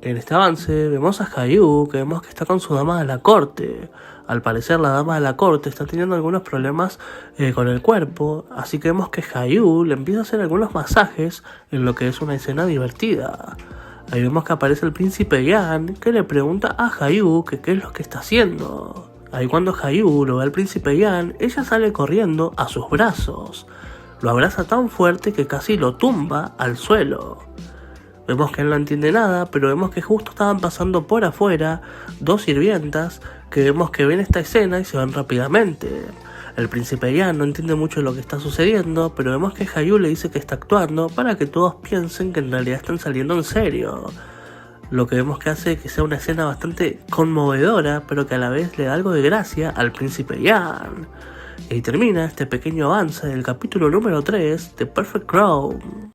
En este avance vemos a Hayu, que vemos que está con su dama de la corte. Al parecer la dama de la corte está teniendo algunos problemas con el cuerpo, así que vemos que Hayu le empieza a hacer algunos masajes en lo que es una escena divertida. Ahí vemos que aparece el príncipe Yan, que le pregunta a Hayu que qué es lo que está haciendo. Ahí cuando Hayu lo ve al príncipe Yan, ella sale corriendo a sus brazos. Lo abraza tan fuerte que casi lo tumba al suelo. Vemos que él no entiende nada, pero vemos que justo estaban pasando por afuera dos sirvientas que vemos que ven esta escena y se van rápidamente. El príncipe Yan no entiende mucho lo que está sucediendo, pero vemos que Hayu le dice que está actuando para que todos piensen que en realidad están saliendo en serio. Lo que vemos que hace que sea una escena bastante conmovedora, pero que a la vez le da algo de gracia al príncipe Yan. Y ahí termina este pequeño avance del capítulo número 3 de Perfect Crown.